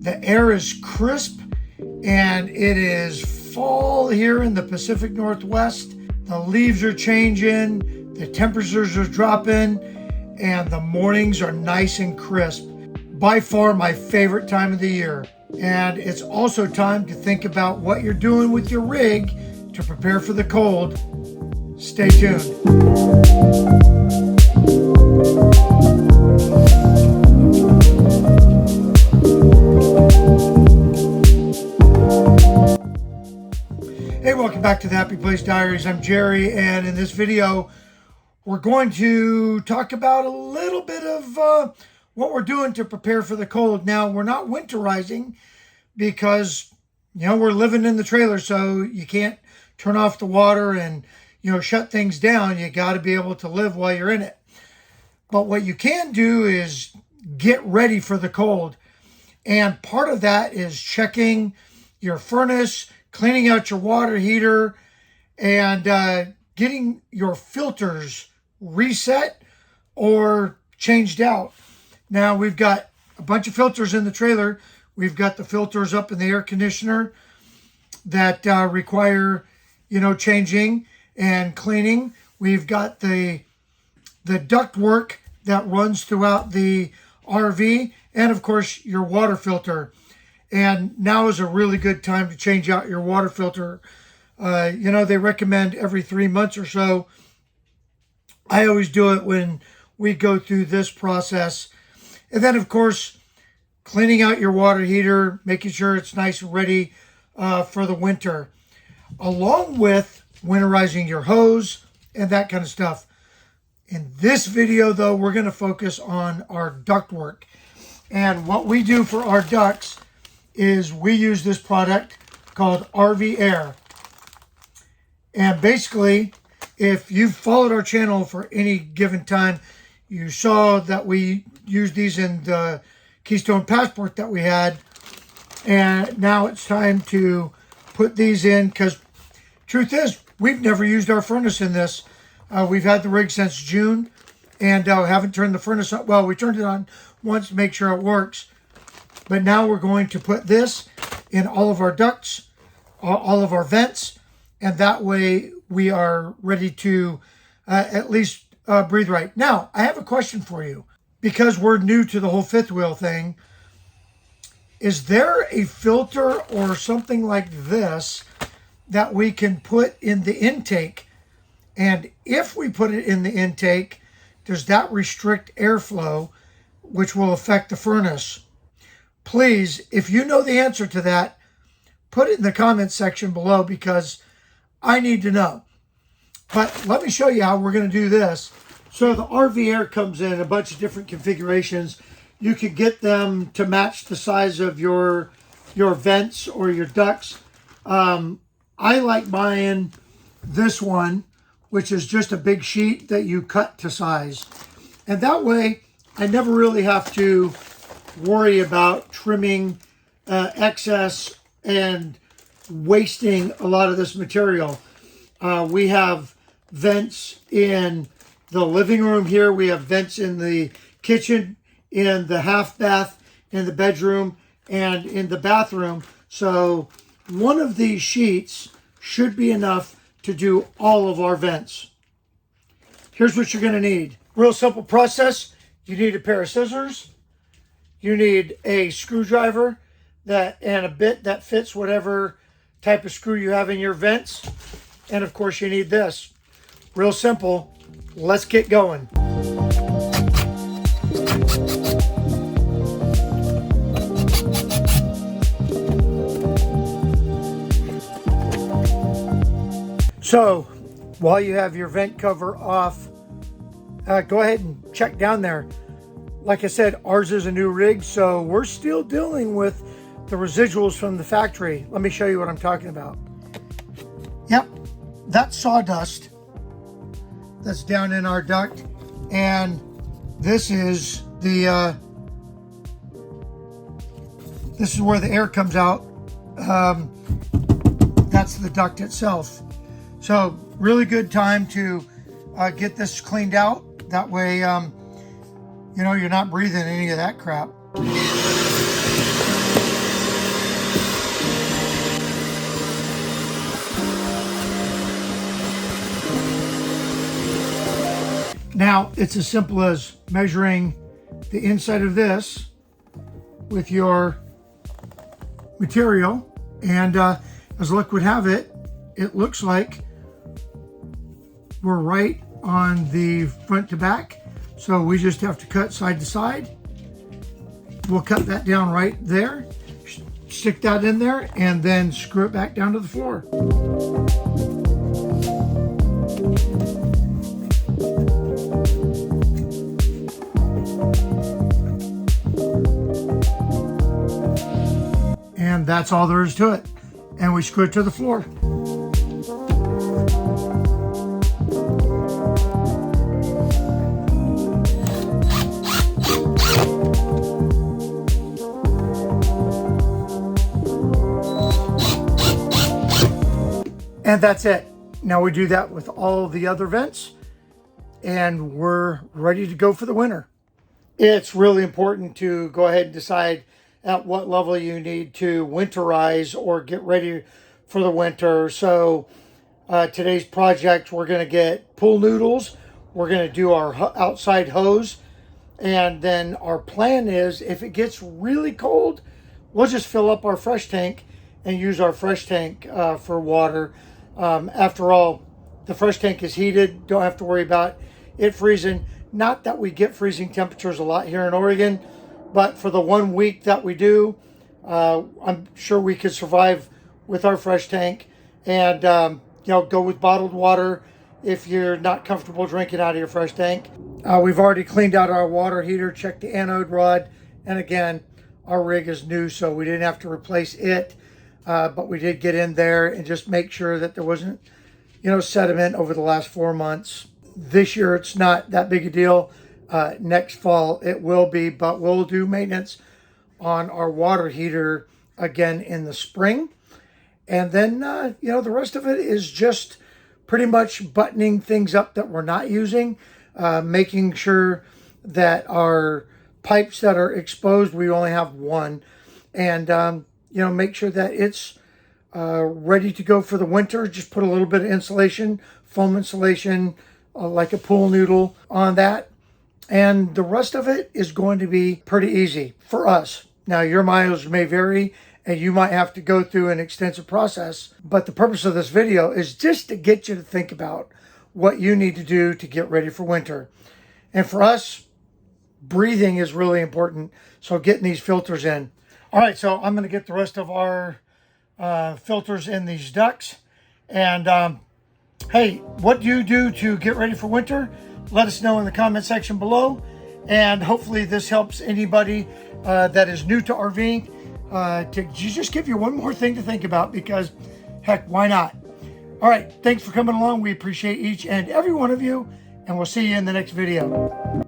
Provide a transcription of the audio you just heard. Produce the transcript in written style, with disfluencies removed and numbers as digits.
The air is crisp and it is fall here in the Pacific Northwest. The leaves are changing, the temperatures are dropping, and the mornings are nice and crisp. By far my favorite time of the year. And it's also time to think about what you're doing with your rig to prepare for the cold. Stay tuned. Hey, welcome back to the Happy Place Diaries. I'm Jerry, and in this video, we're going to talk about a little bit of what we're doing to prepare for the cold. Now, we're not winterizing because, we're living in the trailer, so you can't turn off the water and, shut things down. You got to be able to live while you're in it. But what you can do is get ready for the cold. And part of that is checking your furnace, cleaning out your water heater, and getting your filters reset or changed out. Now, we've got a bunch of filters in the trailer. We've got the filters up in the air conditioner that require, changing and cleaning. We've got the duct work that runs throughout the RV, and of course, your water filter. And now is a really good time to change out your water filter. They recommend every 3 months or so. I always do it when we go through this process. And then, of course, cleaning out your water heater, making sure it's nice and ready for the winter. Along with winterizing your hose and that kind of stuff. In this video, though, we're going to focus on our ductwork. And what we do for our ducts is we use this product called RV Air. And basically, if you've followed our channel for any given time, you saw that we used these in the Keystone Passport that we had. And now it's time to put these in, because truth is, we've never used our furnace in this. We've had the rig since June and haven't turned the furnace on. Well, we turned it on once to make sure it works. But now we're going to put this in all of our ducts, all of our vents, and that way we are ready to at least breathe right. Now, I have a question for you. Because we're new to the whole fifth wheel thing, is there a filter or something like this that we can put in the intake? And if we put it in the intake, does that restrict airflow, which will affect the furnace? Please, if you know the answer to that, put it in the comments section below, because I need to know. But let me show you how we're going to do this. So the RV Air comes in a bunch of different configurations. You could get them to match the size of your vents or your ducts. I like buying this one, which is just a big sheet that you cut to size. And that way, I never really have to worry about trimming excess and wasting a lot of this material. We have vents in the living room here. We have vents in the kitchen, in the half bath, in the bedroom, and in the bathroom. So one of these sheets should be enough to do all of our vents. Here's what you're going to need. Real simple process. You need a pair of scissors. You need a screwdriver and a bit that fits whatever type of screw you have in your vents. And of course you need this. Real simple. Let's get going. So while you have your vent cover off, go ahead and check down there. Like I said, ours is a new rig, so we're still dealing with the residuals from the factory. Let me show you what I'm talking about. Yep, that's sawdust that's down in our duct, and this is the this is where the air comes out. That's the duct itself. So really good time to get this cleaned out. That way, you know, you're not breathing any of that crap. Now, it's as simple as measuring the inside of this with your material, and as luck would have it, it looks like we're right on the front to back. So we just have to cut side to side. We'll cut that down right there, stick that in there, and then screw it back down to the floor. And that's all there is to it. And we screw it to the floor. And that's it. Now we do that with all the other vents, and we're ready to go for the winter. It's really important to go ahead and decide at what level you need to winterize or get ready for the winter. So today's project, we're going to get pool noodles. We're going to do our outside hose. And then our plan is, if it gets really cold, we'll just fill up our fresh tank and use our fresh tank for water. After all, the fresh tank is heated. Don't have to worry about it freezing. Not that we get freezing temperatures a lot here in Oregon, but for the 1 week that we do, I'm sure we could survive with our fresh tank. And go with bottled water if you're not comfortable drinking out of your fresh tank. We've already cleaned out our water heater, checked the anode rod, and again, our rig is new, so we didn't have to replace it. But we did get in there and just make sure that there wasn't, sediment over the last 4 months. This year, it's not that big a deal. Next fall, it will be, but we'll do maintenance on our water heater again in the spring. And then, the rest of it is just pretty much buttoning things up that we're not using, making sure that our pipes that are exposed, we only have one, and make sure that it's ready to go for the winter. Just put a little bit of insulation, foam insulation, like a pool noodle on that. And the rest of it is going to be pretty easy for us. Now, your mileage may vary and you might have to go through an extensive process. But the purpose of this video is just to get you to think about what you need to do to get ready for winter. And for us, breathing is really important. So getting these filters in. All right, so I'm going to get the rest of our filters in these ducts. And hey, what do you do to get ready for winter? Let us know in the comment section below. And hopefully this helps anybody that is new to RVing to just give you one more thing to think about, because heck, why not? All right, thanks for coming along. We appreciate each and every one of you, and we'll see you in the next video.